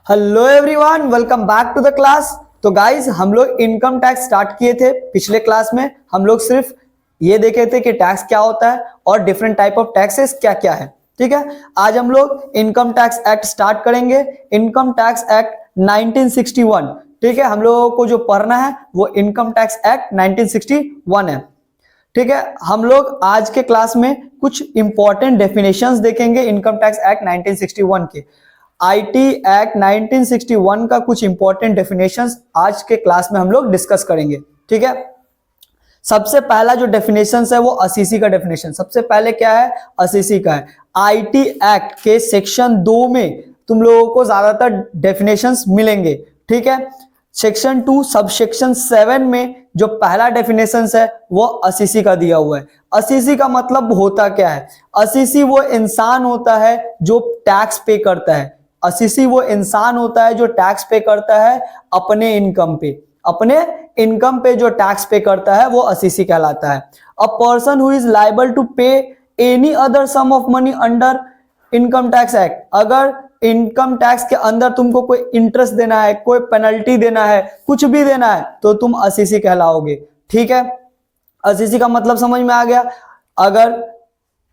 Hello everyone, welcome back to the class. तो guys हम लोग इनकम टैक्स स्टार्ट किए थे पिछले क्लास में। हम लोग सिर्फ ये देखे थे कि टैक्स क्या होता है और डिफरेंट टाइप ऑफ टैक्सेस क्या क्या है। ठीक है, आज हम लोग इनकम टैक्स एक्ट स्टार्ट करेंगे। Income tax act 1961। ठीक है, हम लोगों को जो पढ़ना है वो इनकम टैक्स एक्ट 1961 है। ठीक है, हम लोग आज के क्लास में कुछ इंपॉर्टेंट डेफिनेशंस देखेंगे इनकम टैक्स एक्ट 1961 के। आईटी एक्ट 1961 का कुछ इंपॉर्टेंट डेफिनेशंस आज के क्लास में हम लोग डिस्कस करेंगे। ठीक है, सबसे पहला जो डेफिनेशन है वो असीसी का डेफिनेशन। सबसे पहले क्या है, असीसी का है। आईटी एक्ट के सेक्शन 2 में तुम लोगों को ज्यादातर डेफिनेशंस मिलेंगे। ठीक है, सेक्शन 2 सब सेक्शन 7 में जो पहला डेफिनेशन है वो असीसी का दिया हुआ है। असीसी का मतलब होता क्या है? असीसी वो इंसान होता है जो टैक्स पे करता है। असीसी वो इंसान होता है जो टैक्स पे करता है अपने इनकम पे। अपने इनकम पे जो टैक्स पे करता है वो असीसी कहलाता है। A person who is liable to pay any other sum of money under income tax act. अगर इनकम टैक्स के अंदर तुमको कोई इंटरेस्ट देना है, कोई पेनल्टी देना है, कुछ भी देना है तो तुम असीसी कहलाओगे। ठीक है, असीसी का मतलब समझ में आ गया। अगर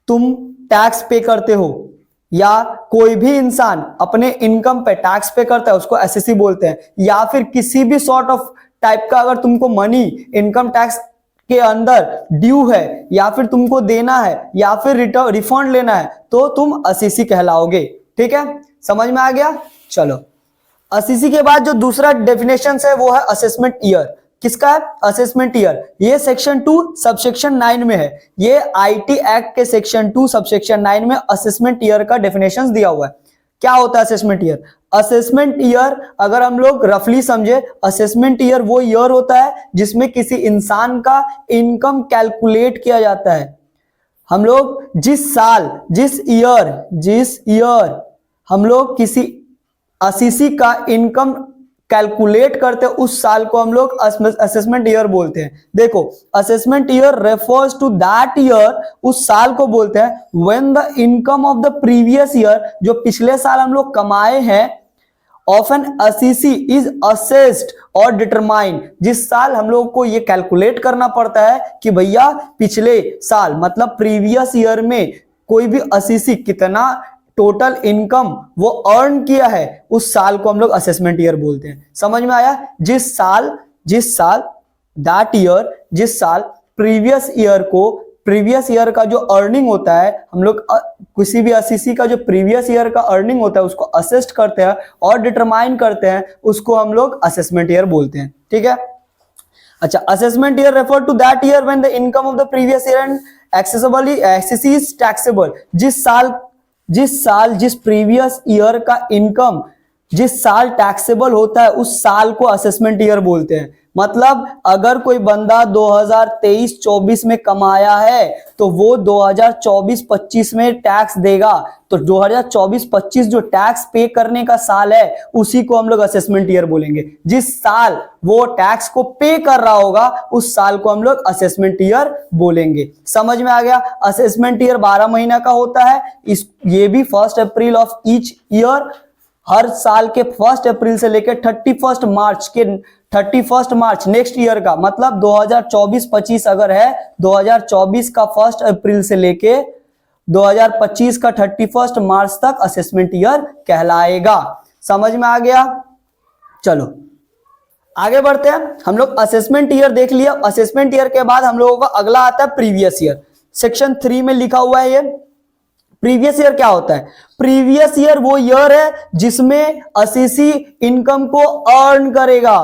तुम टैक्स पे करते हो या कोई भी इंसान अपने इनकम पे टैक्स पे करता है उसको असीसी बोलते हैं। या फिर किसी भी सॉर्ट ऑफ टाइप का अगर तुमको मनी इनकम टैक्स के अंदर ड्यू है या फिर तुमको देना है या फिर रिफंड लेना है तो तुम असीसी कहलाओगे। ठीक है, समझ में आ गया। चलो, असीसी के बाद जो दूसरा डेफिनेशन है वो है असेसमेंट ईयर। किसका है? Assessment year. ये सेक्शन 2 सबसेक्शन 9 में है। ये आईटी एक्ट के सेक्शन 2 सबसेक्शन 9 में असेसमेंट ईयर का डेफिनेशन दिया हुआ है। क्या होता है असेसमेंट ईयर? असेसमेंट ईयर अगर हम लोग रफली समझे, असेसमेंट ईयर वो ईयर होता है जिसमें किसी इंसान का इनकम कैलकुलेट किया जाता है। हम लोग जिस साल जिस ईयर हम लोग किसी असीसी का इनकम कैलकुलेट करते हैं उस साल को हम लोग असेसमेंट ईयर बोलते हैं। देखो, assessment year refers to that year, उस साल को बोलते हैं when the income of the previous year, जो पिछले साल हम लोग कमाए हैं, of an assessee is assessed और डिटरमाइंड। जिस साल हम लोग को ये कैलकुलेट करना पड़ता है कि भैया पिछले साल मतलब प्रीवियस ईयर में कोई भी असीसी कितना टोटल इनकम वो अर्न किया है, उस साल को हम लोग असेसमेंट ईयर बोलते हैं। समझ में आया? जिस साल दैट ईयर, जिस साल प्रीवियस ईयर का जो अर्निंग होता है, हम लोग किसी भी असीसी का जो प्रीवियस ईयर का अर्निंग होता है उसको असेस्ट करते हैं और डिटरमाइन करते हैं, उसको हम लोग असेसमेंट ईयर बोलते हैं। ठीक है, अच्छा, assessment year refer to that year when the income of the previous year and assessee is taxable. जिस प्रीवियस ईयर का इनकम जिस साल टैक्सेबल होता है उस साल को असेसमेंट ईयर बोलते हैं। मतलब अगर कोई बंदा 2023-24 में कमाया है तो वो 2024-25 में टैक्स देगा, तो 2024-25 जो टैक्स पे करने का साल है उसी को हम लोग असेसमेंट ईयर बोलेंगे। जिस साल वो टैक्स को पे कर रहा होगा उस साल को हम लोग असेसमेंट ईयर बोलेंगे। समझ में आ गया? असेसमेंट ईयर 12 महीना का होता है। ये भी 1 अप्रैल ऑफ ईच ईयर, हर साल के 1 अप्रैल से लेकर 31 मार्च नेक्स्ट ईयर का, मतलब 2024-25 अगर है, 2024 का 1 अप्रैल से लेके 2025 का 31 मार्च तक असेसमेंट ईयर कहलाएगा। समझ में आ गया? चलो आगे बढ़ते हैं। हम लोग असेसमेंट ईयर देख लिया। असेसमेंट ईयर के बाद हम लोगों का अगला आता है प्रीवियस ईयर। सेक्शन 3 में लिखा हुआ है ये। प्रीवियस ईयर क्या होता है? प्रीवियस ईयर वो ईयर है जिसमें असीसी इनकम को अर्न करेगा।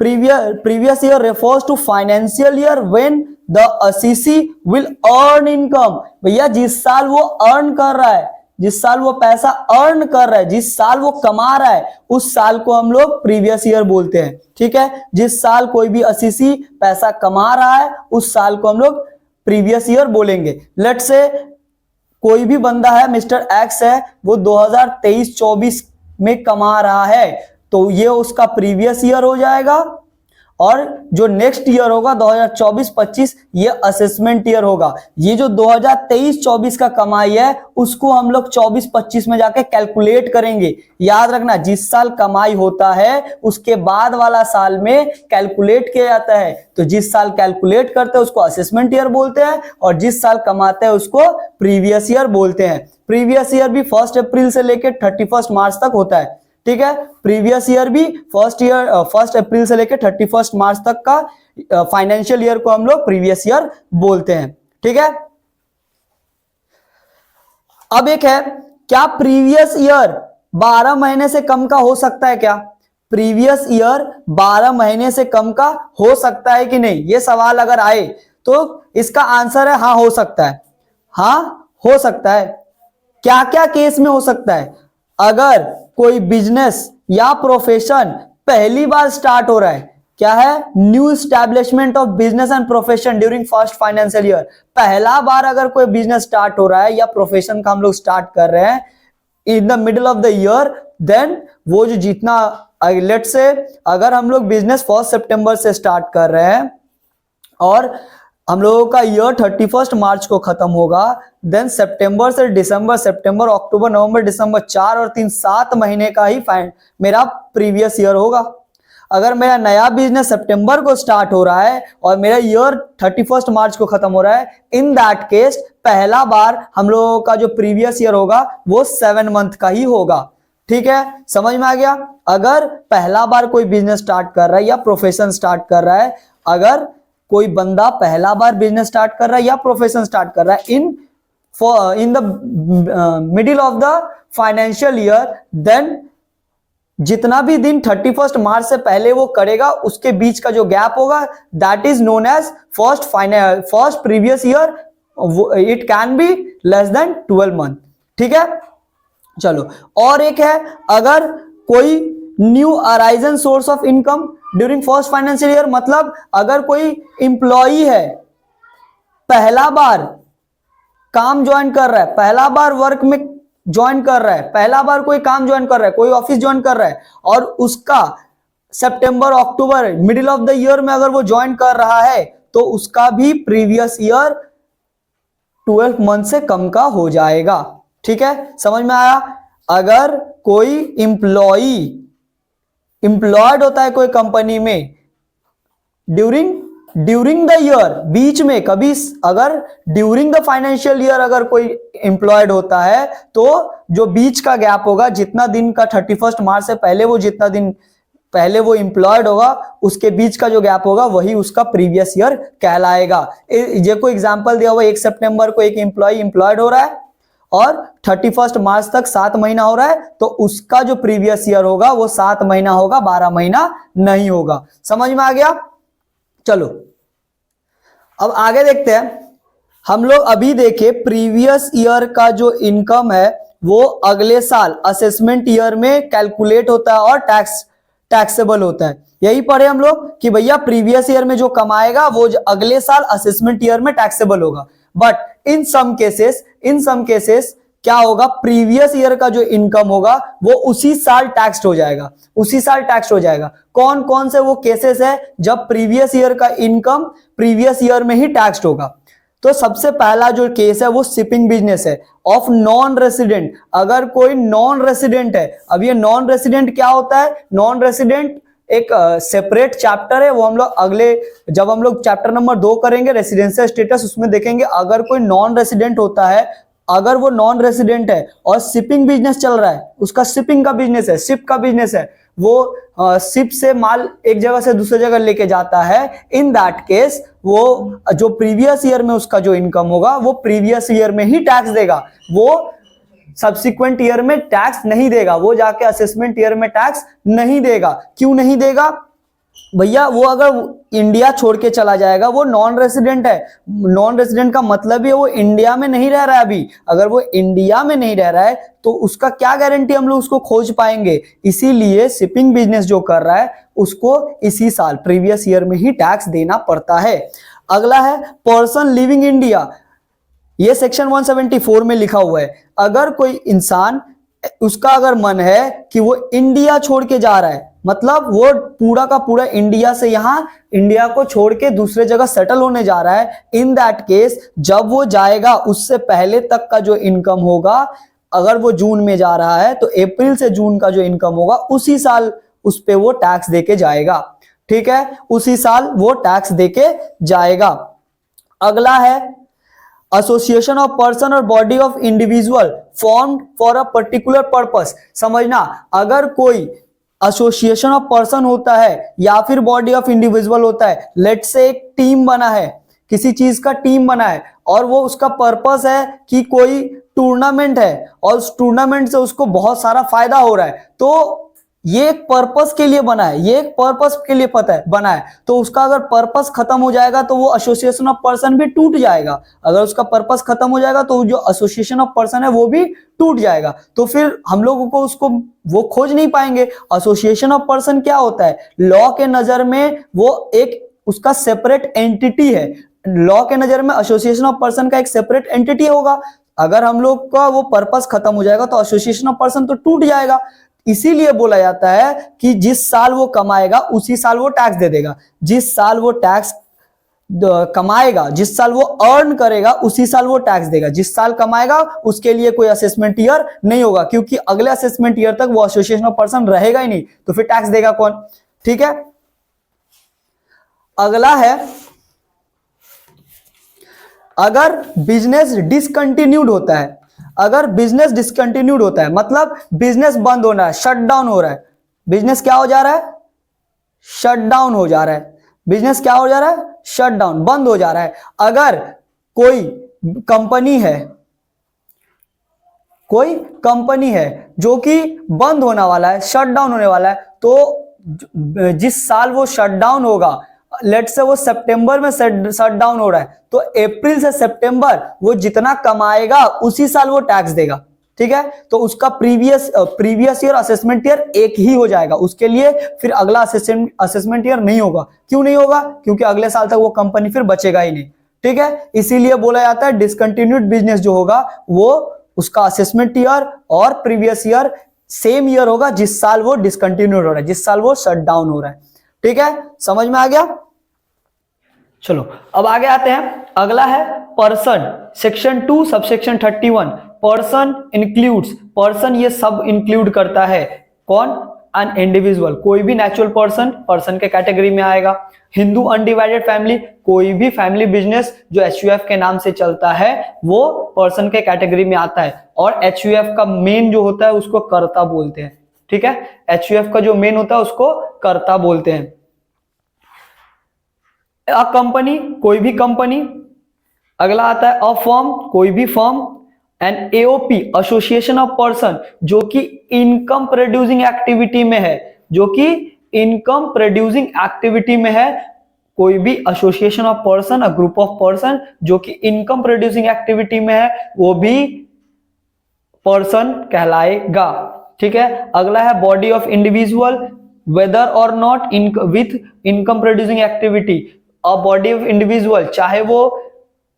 Previous year refers to financial year when the assessee will earn income. भैया जिस साल वो अर्न कर रहा है, जिस साल वो पैसा अर्न कर रहा है, जिस साल वो कमा रहा है, उस साल को हम लोग प्रीवियस ईयर बोलते हैं। ठीक है, जिस साल कोई भी असीसी पैसा कमा रहा है उस साल को हम लोग प्रीवियस ईयर बोलेंगे। लेट्स से कोई भी बंदा है, मिस्टर एक्स है, वो 2023-24 में कमा रहा है तो ये उसका प्रीवियस ईयर हो जाएगा। और जो नेक्स्ट ईयर होगा 2024-25 ये असेसमेंट ईयर होगा। ये जो 2023-24 का कमाई है उसको हम लोग 24-25 में जाके कैलकुलेट करेंगे। याद रखना, जिस साल कमाई होता है उसके बाद वाला साल में कैलकुलेट किया जाता है। तो जिस साल कैलकुलेट करते हैं उसको असेसमेंट ईयर बोलते हैं और जिस साल कमाते हैं उसको प्रीवियस ईयर बोलते हैं। प्रीवियस ईयर भी 1 अप्रैल से लेकर 31 मार्च तक होता है। ठीक है, प्रीवियस ईयर भी 1 अप्रैल से लेकर 31 मार्च तक का फाइनेंशियल ईयर को हम लोग प्रीवियस ईयर बोलते हैं। ठीक है, अब एक है, क्या प्रीवियस ईयर 12 महीने से कम का हो सकता है? क्या प्रीवियस ईयर 12 महीने से कम का हो सकता है कि नहीं? ये सवाल अगर आए तो इसका आंसर है हाँ हो सकता है। हाँ हो सकता है। क्या क्या केस में हो सकता है? अगर कोई बिजनेस या प्रोफेशन पहली बार स्टार्ट हो रहा है, क्या है, new establishment of business and profession during first financial year, पहला बार अगर कोई बिजनेस स्टार्ट हो रहा है या प्रोफेशन का हम लोग स्टार्ट कर रहे हैं in the middle of the year, then वो जो जितना, लेट्स से अगर हम लोग बिजनेस 1 सितंबर से स्टार्ट कर रहे हैं और हम लोगों का ईयर 31 मार्च को खत्म होगा, देन सितंबर से दिसंबर, सितंबर अक्टूबर नवंबर दिसंबर 4 और 3 7 महीने का ही मेरा प्रीवियस ईयर होगा। अगर मेरा नया बिजनेस सितंबर को स्टार्ट हो रहा है और मेरा ईयर 31 मार्च को खत्म हो रहा है, इन दैट केस पहला बार हम लोगों का जो प्रीवियस ईयर होगा वो 7 मंथ का ही होगा। ठीक है, समझ में आ गया? अगर पहला बार कोई बिजनेस स्टार्ट कर रहा है या प्रोफेशन स्टार्ट कर रहा है, अगर कोई बंदा पहला बार बिजनेस स्टार्ट कर रहा है या प्रोफेशन स्टार्ट कर रहा है in the middle of the financial year, then जितना भी दिन 31 मार्च से पहले वो करेगा उसके बीच का जो गैप होगा that is known as first previous year. It can be less than 12 month. ठीक है, चलो और एक है, अगर कोई new arisen source of income during first financial year, मतलब अगर कोई इंप्लॉई है पहला बार काम ज्वाइन कर रहा है, पहला बार वर्क में ज्वाइन कर रहा है, पहला बार कोई काम ज्वाइन कर रहा है, कोई ऑफिस ज्वाइन कर रहा है और उसका सितंबर अक्टूबर मिडिल ऑफ द ईयर में अगर वो ज्वाइन कर रहा है तो उसका भी प्रीवियस ईयर 12 मंथ से कम का हो जाएगा। ठीक है, समझ में आया? अगर कोई एम्प्लॉयड होता है कोई कंपनी में ड्यूरिंग द ईयर, बीच में कभी, अगर ड्यूरिंग द फाइनेंशियल ईयर अगर कोई एम्प्लॉयड होता है तो जो बीच का गैप होगा, जितना दिन का 31 मार्च से पहले वो जितना दिन पहले वो एम्प्लॉयड होगा उसके बीच का जो गैप होगा वही उसका प्रीवियस ईयर कहलाएगा। ये कोई एग्जांपल दिया हुआ, 1 सितंबर को एक एम्प्लॉय एम्प्लॉयड हो रहा है और 31 मार्च तक 7 महीना हो रहा है, तो उसका जो प्रीवियस ईयर होगा वो 7 महीना होगा, 12 महीना नहीं होगा। समझ में आ गया? चलो अब आगे देखते हैं। हम लोग अभी देखे प्रीवियस ईयर का जो इनकम है वो अगले साल असेसमेंट ईयर में कैलकुलेट होता है और टैक्सेबल होता है। यही पढ़े हम लोग कि भैया प्रीवियस ईयर में जो कमाएगा वो अगले साल असेसमेंट ईयर में टैक्सेबल होगा। बट इन सम केसेस क्या होगा, प्रीवियस ईयर का जो इनकम होगा वो उसी साल टैक्स्ड हो जाएगा। कौन कौन से वो केसेस है जब प्रीवियस ईयर का इनकम प्रीवियस ईयर में ही टैक्स्ड होगा? तो सबसे पहला जो केस है वो शिपिंग बिजनेस है ऑफ नॉन रेसिडेंट। अगर कोई नॉन रेसिडेंट है, अब ये नॉन रेसिडेंट क्या होता है? नॉन रेसिडेंट एक सेपरेट चैप्टर है, वो हम लोग जब हम लोग चैप्टर नंबर 2 करेंगे रेसिडेंशियल स्टेटस, उसमें देखेंगे। अगर कोई नॉन रेसिडेंट होता है, अगर वो नॉन रेसिडेंट है और शिपिंग बिजनेस चल रहा है, उसका शिपिंग का बिजनेस है, शिप का बिजनेस है, वो शिप से माल एक जगह से दूसरी जगह लेके जाता है, इन दैट केस वो जो प्रीवियस ईयर में उसका जो इनकम होगा वो प्रीवियस ईयर में ही टैक्स देगा, वो सब्सिक्वेंट ईयर में टैक्स नहीं देगा, वो जाके असेसमेंट ईयर में टैक्स नहीं देगा। क्यों नहीं देगा भैया? वो अगर इंडिया छोड़ के चला जाएगा, वो नॉन रेसिडेंट है। नॉन रेसिडेंट का मतलब ही है वो इंडिया में नहीं रह रहा है अभी। अगर वो इंडिया में नहीं रह रहा है तो उसका क्या गारंटी हम लोग उसको खोज पाएंगे? इसीलिए शिपिंग बिजनेस जो कर रहा है उसको इसी साल प्रीवियस ईयर में ही टैक्स देना पड़ता है। अगला है पर्सन लिविंग इंडिया, ये सेक्शन 174 में लिखा हुआ है। अगर कोई इंसान उसका अगर मन है कि वो इंडिया छोड़ के जा रहा है, मतलब वो पूरा का पूरा इंडिया से यहां इंडिया को छोड़ के दूसरे जगह सेटल होने जा रहा है, इन दैट केस जब वो जाएगा उससे पहले तक का जो इनकम होगा, अगर वो जून में जा रहा है तो अप्रैल से जून का जो इनकम होगा उसी साल उस पे वो टैक्स देके जाएगा। ठीक है, उसी साल वो टैक्स देके जाएगा। अगला है एसोसिएशन ऑफ पर्सन और body of individual formed for a particular purpose. समझना, अगर कोई एसोसिएशन ऑफ पर्सन होता है या फिर बॉडी ऑफ इंडिविजुअल होता है, लेट्स से एक टीम बना है, किसी चीज का टीम बना है और वो उसका पर्पस है कि कोई टूर्नामेंट है और उस टूर्नामेंट से उसको बहुत सारा फायदा हो रहा है, तो ये एक पर्पस के लिए बना है, ये एक पर्पस के लिए पता है बना है, तो उसका अगर पर्पस खत्म हो जाएगा तो वो एसोसिएशन ऑफ पर्सन भी टूट जाएगा। अगर उसका पर्पस खत्म हो जाएगा तो जो एसोसिएशन ऑफ पर्सन है वो भी टूट जाएगा। तो फिर हम लोगों को उसको वो खोज नहीं पाएंगे। एसोसिएशन ऑफ पर्सन क्या होता है? लॉ के नजर में वो एक उसका सेपरेट एंटिटी है। लॉ के नजर में एसोसिएशन ऑफ पर्सन का एक सेपरेट एंटिटी होगा। अगर हम लोग का वो पर्पस खत्म हो जाएगा तो एसोसिएशन ऑफ पर्सन तो टूट जाएगा। इसीलिए बोला जाता है कि जिस साल वो कमाएगा उसी साल वो टैक्स दे देगा। जिस साल वो टैक्स कमाएगा, जिस साल वो अर्न करेगा उसी साल वो टैक्स देगा। जिस साल कमाएगा उसके लिए कोई असेसमेंट ईयर नहीं होगा, क्योंकि अगले असेसमेंट ईयर तक वो एसोसिएशन ऑफ पर्सन रहेगा ही नहीं, तो फिर टैक्स देगा कौन? ठीक है, अगला है अगर बिजनेस डिसकंटिन्यूड होता है। अगर बिजनेस डिसकंटिन्यूड होता है मतलब बिजनेस बंद होना है, शट डाउन हो रहा है। बिजनेस क्या हो जा रहा है? शट डाउन हो जा रहा है। बिजनेस क्या हो जा रहा है? शट डाउन, बंद हो जा रहा है। अगर कोई कंपनी है, कोई कंपनी है जो कि बंद होने वाला है, शट डाउन होने वाला है, तो जिस साल वो शट डाउन होगा, लेट से वो सितंबर में शट डाउन हो रहा है, तो अप्रैल से सितंबर वो जितना कमाएगा उसी साल वो टैक्स देगा। ठीक है, तो उसका प्रीवियस ईयर असेसमेंट ईयर एक ही हो जाएगा, उसके लिए फिर अगला असेसमेंट ईयर नहीं होगा। क्यों नहीं होगा? क्योंकि अगले साल तक वो कंपनी फिर बचेगा ही नहीं। ठीक है, इसीलिए बोला जाता है डिसकंटिन्यूड बिजनेस जो होगा वो उसका असेसमेंट ईयर और प्रीवियस ईयर सेम ईयर होगा जिस साल वो डिसकंटिन्यूड हो रहा है, जिस साल वो शट डाउन हो रहा है। ठीक है, समझ में आ गया? चलो अब आगे आते हैं। अगला है person, section 2 subsection 31। Person includes, person ये सब इंक्लूड करता है। कौन? अन इंडिविजुअल, कोई भी नेचुरल पर्सन पर्सन के कैटेगरी में आएगा। हिंदू अनडिवाइडेड फैमिली, कोई भी फैमिली बिजनेस जो एचयूएफ के नाम से चलता है वो पर्सन के कैटेगरी में आता है। और एचयूएफ का मेन जो होता है उसको कर्ता बोलते हैं। ठीक है, एचयूएफ का जो मेन होता है उसको कर्ता बोलते हैं। अ कंपनी, कोई भी कंपनी। अगला आता है अ फर्म, कोई भी firm. And AOP, association of person, जो कि इनकम प्रोड्यूसिंग एक्टिविटी में है, जो कि इनकम प्रोड्यूसिंग एक्टिविटी में है। कोई भी association of person, a group of person जो कि इनकम प्रोड्यूसिंग एक्टिविटी में है, वो भी पर्सन कहलाएगा। ठीक है, अगला है बॉडी ऑफ इंडिविजुअल, वेदर और not with income producing activity. A body of individual, चाहे वो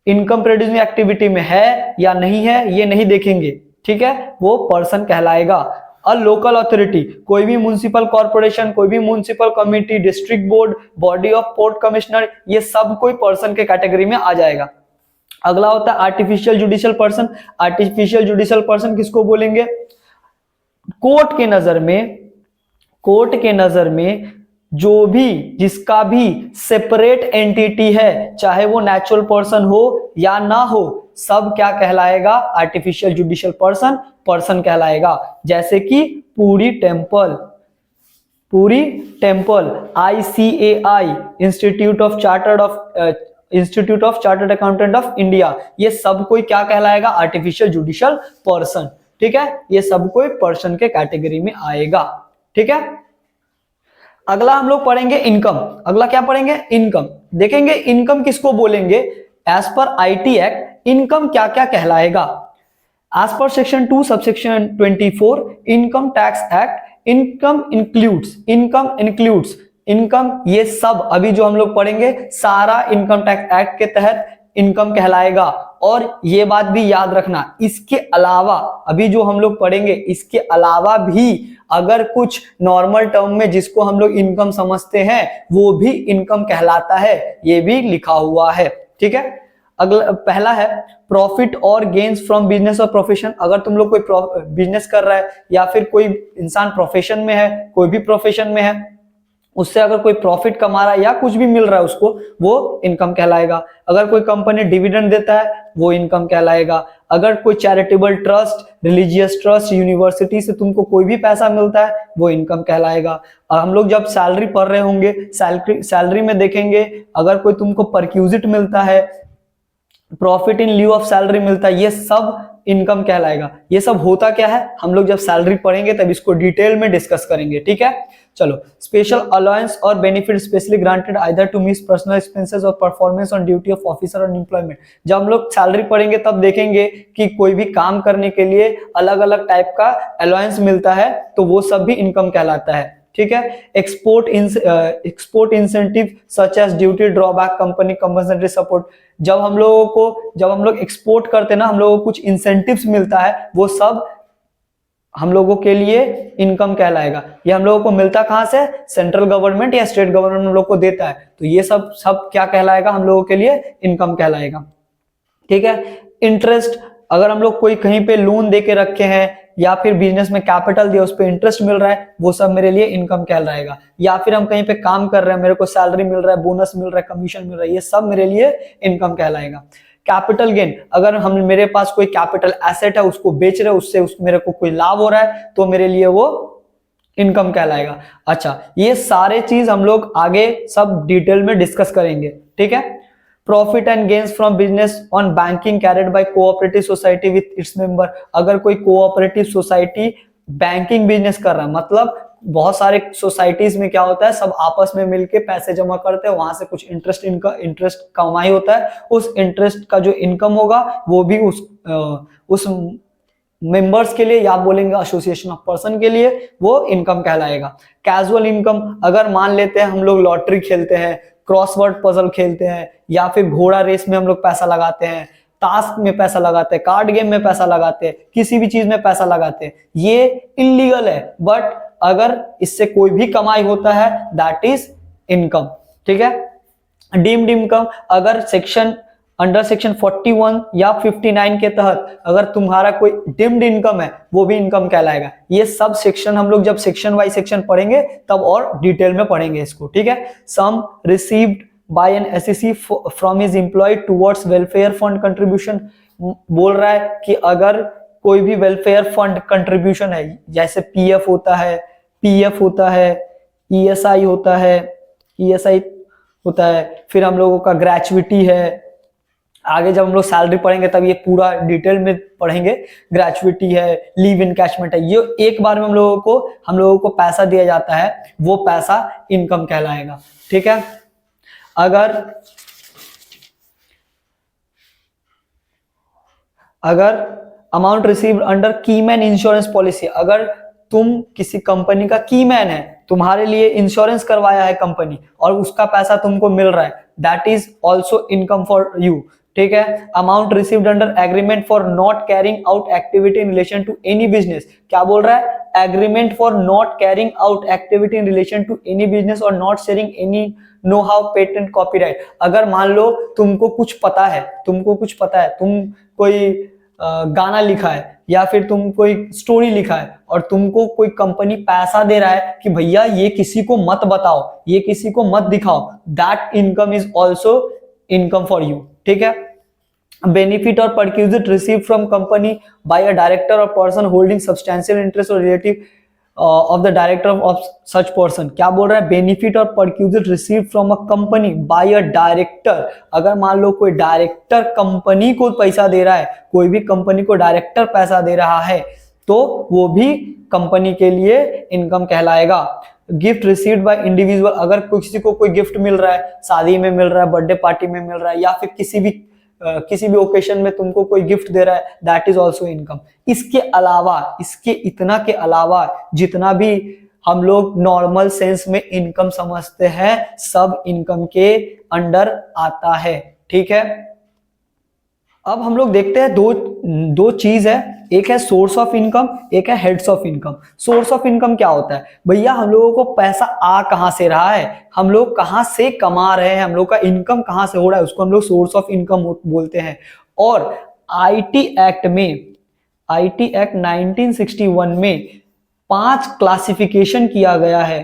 इनकम प्रोड्यूसिंग एक्टिविटी में है या नहीं है ये नहीं देखेंगे। ठीक है, वो पर्सन कहलाएगा। अ लोकल अथॉरिटी, कोई भी म्युनिसिपल कॉर्पोरेशन, कोई भी municipal committee, district board, body of port commissioner, ये सब कोई पर्सन के कैटेगरी में आ जाएगा। अगला होता है artificial judicial person. Artificial judicial person किसको बोलेंगे? कोर्ट के नजर में जो भी जिसका भी सेपरेट एंटिटी है, चाहे वो नेचुरल पर्सन हो या ना हो, सब क्या कहलाएगा? आर्टिफिशियल जुडिशियल पर्सन कहलाएगा। जैसे कि पूरी temple, ICAI, institute of chartered accountant of India, ये सब कोई क्या कहलाएगा? Artificial judicial person. ठीक है, ये सब कोई पर्सन के कैटेगरी में आएगा। ठीक है, अगला हम लोग पढ़ेंगे इनकम। अगला क्या पढ़ेंगे? इनकम। देखेंगे इनकम किसको बोलेंगे। As per IT act income क्या क्या कहलाएगा। As per section 2 subsection 24 income tax act, income includes, income ये सब अभी जो हम लोग पढ़ेंगे सारा इनकम टैक्स एक्ट के तहत इनकम कहलाएगा। और ये बात भी याद रखना, इसके अलावा अभी जो हम लोग पढ़ेंगे इसके अलावा भी अगर कुछ नॉर्मल टर्म में जिसको हम लोग इनकम समझते हैं वो भी इनकम कहलाता है, ये भी लिखा हुआ है। ठीक है, अगला पहला है प्रॉफिट और गेन्स फ्रॉम बिजनेस और प्रोफेशन। अगर तुम लोग कोई बिजनेस कर रहा है या फिर कोई इंसान प्रोफेशन में है, कोई भी प्रोफेशन में है, उससे अगर कोई प्रॉफिट कमा रहा है या कुछ भी मिल रहा है उसको, वो इनकम कहलाएगा। अगर कोई कंपनी डिविडेंड देता है वो इनकम कहलाएगा। अगर कोई charitable trust, religious trust, university से तुमको कोई भी पैसा मिलता है वो इनकम कहलाएगा। हम लोग जब सैलरी पढ़ रहे होंगे, सैलरी में देखेंगे अगर कोई तुमको परक्यूजिट मिलता है, profit in lieu of salary मिलता है, ये सब इनकम कहलाएगा। ये सब होता क्या है हम लोग जब सैलरी पढ़ेंगे तब इसको डिटेल में डिस्कस करेंगे। ठीक है, चलो। स्पेशल अलाउंस और benefit specially granted either to meet personal expenses और performance on duty of officer और एम्प्लॉयमेंट। जब हम लोग सैलरी पढ़ेंगे तब देखेंगे कि कोई भी काम करने के लिए अलग अलग टाइप का अलाउंस मिलता है, तो वो सब भी इनकम कहलाता है। ठीक है, export incentive such as duty drawback company compensatory support. जब हम लोग एक्सपोर्ट करते हैं ना, हम लोगों को कुछ इंसेंटिव्स मिलता है, वो सब हम लोगों के लिए इनकम कहलाएगा। ये हम लोगों को मिलता कहां से? सेंट्रल गवर्नमेंट या स्टेट गवर्नमेंट हम लोग को देता है, तो ये सब क्या कहलाएगा? हम लोगों के लिए इनकम कहलाएगा। ठीक है, इंटरेस्ट, अगर हम लोग कोई कहीं पे लोन दे के रखे हैं या फिर बिजनेस में कैपिटल दिया, उस पर इंटरेस्ट मिल रहा है, वो सब मेरे लिए इनकम कहलाएगा। या फिर हम कहीं पे काम कर रहे हैं, मेरे को सैलरी मिल रहा है, बोनस मिल रहा है, कमीशन मिल रहा है, ये सब मेरे लिए इनकम कहलाएगा। कैपिटल गेन, अगर मेरे पास कोई कैपिटल एसेट है, उसको बेच रहे, उससे मेरे को कोई लाभ हो रहा है, तो मेरे लिए वो इनकम कहलाएगा। अच्छा, ये सारे चीज हम लोग आगे सब डिटेल में डिस्कस करेंगे। ठीक है, profit and gains from business on banking carried by cooperative society with its member. अगर कोई कोऑपरेटिव सोसाइटी बैंकिंग बिजनेस कर रहा है, मतलब बहुत सारे सोसाइटीज में क्या होता है, सब आपस में मिलके पैसे जमा करते हैं, वहां से कुछ इंटरेस्ट कमाई होता है, उस इंटरेस्ट का जो इनकम होगा वो भी उस मेंबर्स के लिए, या बोलेंगे एसोसिएशन ऑफ पर्सन के लिए, वो इनकम कहलाएगा। कैजुअल इनकम, अगर मान लेते हैं हम लोग लॉटरी खेलते हैं, क्रॉसवर्ड पजल खेलते हैं, या फिर घोड़ा रेस में हम लोग पैसा लगाते हैं, टास्क में पैसा लगाते हैं, कार्ड गेम में पैसा लगाते हैं, किसी भी चीज में पैसा लगाते हैं, ये इलीगल है, बट अगर इससे कोई भी कमाई होता है दैट इज इनकम। ठीक है, डीम्ड इनकम, अगर अंडर सेक्शन 41 या 59 के तहत अगर तुम्हारा कोई डीम्ड इनकम है, वो भी इनकम कहलाएगा। ये सब सेक्शन हम लोग जब सेक्शन वाइज सेक्शन पढ़ेंगे तब और डिटेल में पढ़ेंगे इसको। ठीक है, sum received by an assessee from his employer towards welfare fund contribution. बोल रहा है कि अगर कोई भी वेलफेयर फंड कंट्रीब्यूशन है, जैसे पीएफ होता है, ईएसआई होता है, फिर हम लोगों का ग्रेचुइटी है, आगे जब हम लोग सैलरी पढ़ेंगे तब ये पूरा डिटेल में पढ़ेंगे। ग्रेचुइटी है, लीव इनकैशमेंट है, ये एक बार में हम लोगों को पैसा दिया जाता है, वो पैसा इनकम कहलाएगा। ठीक है, अगर amount received under keyman insurance policy, अगर तुम किसी कंपनी का कीमैन है, तुम्हारे लिए इंश्योरेंस करवाया है कंपनी और उसका पैसा तुमको मिल रहा है, that is also income for you. ठीक है, amount received under agreement for not carrying out activity in relation to any business. क्या बोल रहा है? Agreement for not carrying out activity in relation to any business और not sharing any know how patent copyright. अगर मान लो तुमको कुछ पता है, तुम कोई गाना लिखा है या फिर तुम कोई स्टोरी लिखा है और तुमको कोई कंपनी पैसा दे रहा है कि भैया ये किसी को मत बताओ, ये किसी को मत दिखाओ, that income is also income for you. ठीक है, बेनिफिट और perquisite receive from company by a director और पर्सन होल्डिंग सब्सटेंशियल इंटरेस्ट और relative of the director of such person. क्या बोल रहा है? बेनिफिट और perquisite receive from a company by a director. अगर मान लो कोई डायरेक्टर कंपनी को पैसा दे रहा है, कोई भी कंपनी को डायरेक्टर पैसा दे रहा है, तो वो भी कंपनी के लिए इनकम कहलाएगा। गिफ्ट रिसीव्ड बाय इंडिविजुअल, अगर किसी को कोई गिफ्ट मिल रहा है, शादी में मिल रहा है, बर्थडे पार्टी में मिल रहा है, या फिर किसी भी ओकेशन में तुमको कोई गिफ्ट दे रहा है, दैट इज ऑल्सो इनकम। इतना के अलावा जितना भी हम लोग नॉर्मल सेंस में इनकम समझते हैं, सब इनकम के अंडर आता है। ठीक है, अब हम लोग देखते हैं दो चीज है, एक है सोर्स ऑफ इनकम, एक है heads of income. Source of income क्या होता है भैया, हम लोगों को पैसा आ कहां से रहा है, हम लोग कहां से कमा रहे हैं, हम लोग का इनकम कहां से हो रहा है, उसको हम लोग सोर्स ऑफ इनकम बोलते हैं। और आईटी एक्ट में, आईटी एक्ट 1961 में 5 क्लासिफिकेशन किया गया है,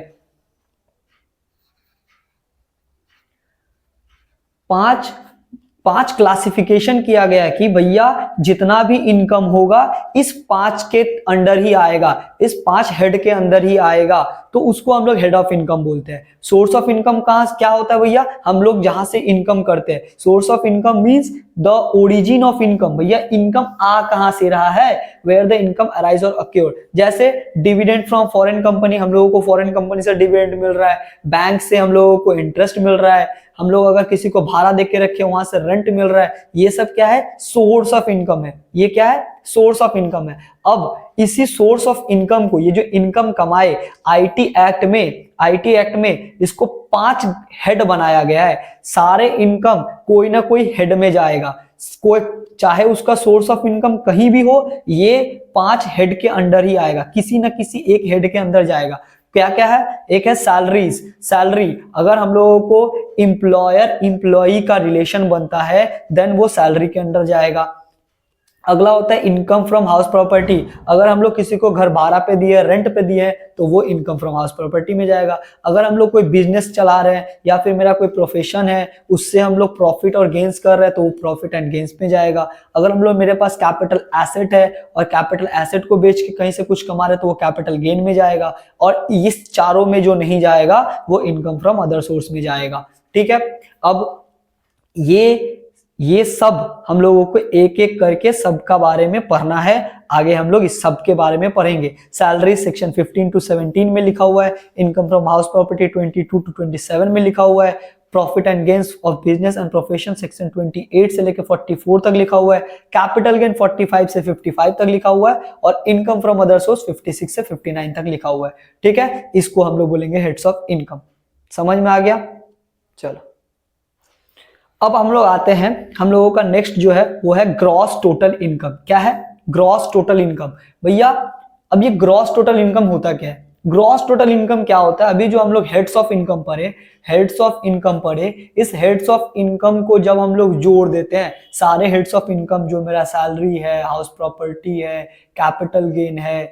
5 क्लासिफिकेशन किया गया है कि भैया जितना भी इनकम होगा इस 5 के अंडर ही आएगा, इस 5 हेड के अंदर ही आएगा, तो उसको हम लोग हेड ऑफ इनकम बोलते हैं। सोर्स ऑफ इनकम कहां क्या होता है भैया, हम लोग जहां से इनकम करते हैं। Source of income means the origin of income, भैया इनकम आ कहां से रहा है, वेयर द इनकम अराइज और अक्योर। जैसे डिविडेंड फ्रॉम फॉरेन कंपनी, हम लोगों को फॉरेन कंपनी से डिविडेंड मिल रहा है, बैंक से हम लोगों को इंटरेस्ट मिल रहा है, हम लोग अगर किसी को भाड़ा दे के रखे वहां से रेंट मिल रहा है, ये सब क्या है, सोर्स ऑफ इनकम है। ये क्या है, सोर्स ऑफ इनकम है। अब इसी सोर्स ऑफ इनकम को, ये जो इनकम कमाए, आईटी एक्ट में इसको 5 हेड बनाया गया है। सारे इनकम कोई ना कोई हेड में जाएगा, कोई चाहे उसका सोर्स ऑफ इनकम कहीं भी हो, ये 5 हेड के अंडर ही आएगा, किसी ना किसी एक हेड के अंदर जाएगा। क्या क्या है, एक है सैलरीज, सैलरी अगर हम लोगों को इंप्लॉयर इंप्लॉई का रिलेशन बनता है देन वो सैलरी के अंडर जाएगा। अगला होता है इनकम फ्रॉम हाउस प्रॉपर्टी, अगर हम लोग किसी को घर भाड़ा पे दिए, रेंट पे दिए तो वो इनकम फ्रॉम हाउस प्रॉपर्टी में जाएगा। अगर हम लोग कोई बिजनेस चला रहे हैं या फिर मेरा कोई प्रोफेशन है, उससे हम लोग प्रॉफिट और गेन्स कर रहे हैं तो वो प्रॉफिट एंड गेन्स में जाएगा। अगर हम लोग, मेरे पास कैपिटल एसेट है और कैपिटल एसेट को बेच के कहीं से कुछ कमा रहे हैं तो वो कैपिटल गेन में जाएगा। और इस चारों में जो नहीं जाएगा वो इनकम फ्रॉम अदर सोर्स में जाएगा। ठीक है, अब ये सब हम लोगों को एक एक करके सबका बारे में पढ़ना है। आगे हम लोग इस सब के बारे में पढ़ेंगे। सैलरी सेक्शन 15 to 17 में लिखा हुआ है, income from house property 22 to 27 में लिखा हुआ है, profit and gains of business and profession section 28 से लेकर 44 तक लिखा हुआ है, कैपिटल गेन 45 से 55 तक लिखा हुआ है, और इनकम फ्रॉम अदर सोर्स 56 से 59 तक लिखा हुआ है। ठीक है, इसको हम लोग बोलेंगे हेड्स ऑफ इनकम। समझ में आ गया? चलो अब हम लोग आते हैं, हम लोगों का नेक्स्ट जो है वो है ग्रॉस टोटल इनकम। क्या है ग्रॉस टोटल इनकम भैया? अब ये ग्रॉस टोटल इनकम होता क्या है? ग्रॉस टोटल इनकम क्या होता है? अभी जो हम लोग हेड्स ऑफ इनकम पढ़े, इस हेड्स ऑफ इनकम को जब हम लोग जोड़ देते हैं, सारे हेड्स ऑफ इनकम जो मेरा सैलरी है, हाउस प्रॉपर्टी है, कैपिटल गेन है,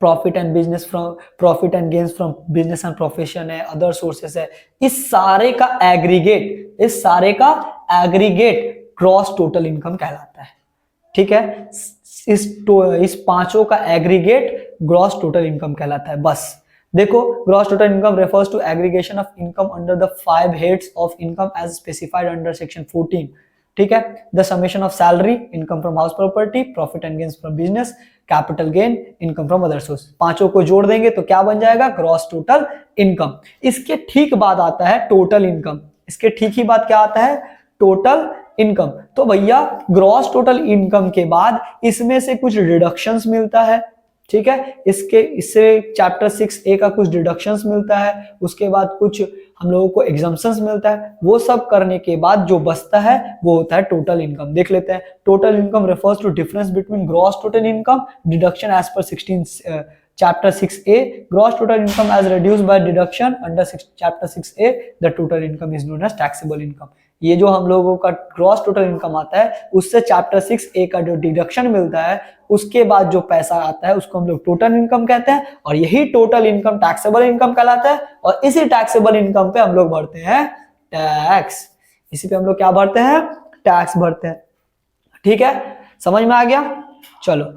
profit and gains from business and profession है, अदर सोर्सेस है, इस सारे का एग्रीगेट ग्रॉस टोटल इनकम कहलाता है। ठीक है, इस पांचों का एग्रीगेट ग्रॉस टोटल इनकम कहलाता है। बस देखो, gross total income refers to aggregation of income under the 5 heads of income as specified under section 14। ठीक है, the summation of salary, income from house property, profit and gains from business, capital gain, income from other source, पांचों को जोड़ देंगे तो क्या बन जाएगा? Gross total income. इसके ठीक बाद आता है टोटल इनकम। इसके ठीक ही बाद क्या आता है? Total income. तो भैया ग्रॉस टोटल इनकम के बाद इसमें से कुछ डिडक्शंस मिलता है। ठीक है, इससे चैप्टर 6A का कुछ डिडक्शंस मिलता है, उसके बाद कुछ हम लोगों को एग्जम्पशंस मिलता है। वो सब करने के बाद जो बचता है वो होता है टोटल इनकम। देख लेते हैं। Total income refers to difference between gross total income deduction as per chapter 6A, gross total income as reduced by deduction under chapter 6A, the total income is known as taxable income। ये जो हम लोगों का gross total income आता है, उससे chapter 6A का जो डिडक्शन मिलता है, उसके बाद जो पैसा आता है उसको हम लोग टोटल इनकम कहते हैं, और यही टोटल इनकम टैक्सेबल इनकम कहलाता है। और इसी टैक्सेबल इनकम पे हम लोग भरते हैं टैक्स। इसी पे हम लोग क्या भरते हैं? टैक्स भरते हैं। ठीक है, समझ में आ गया? चलो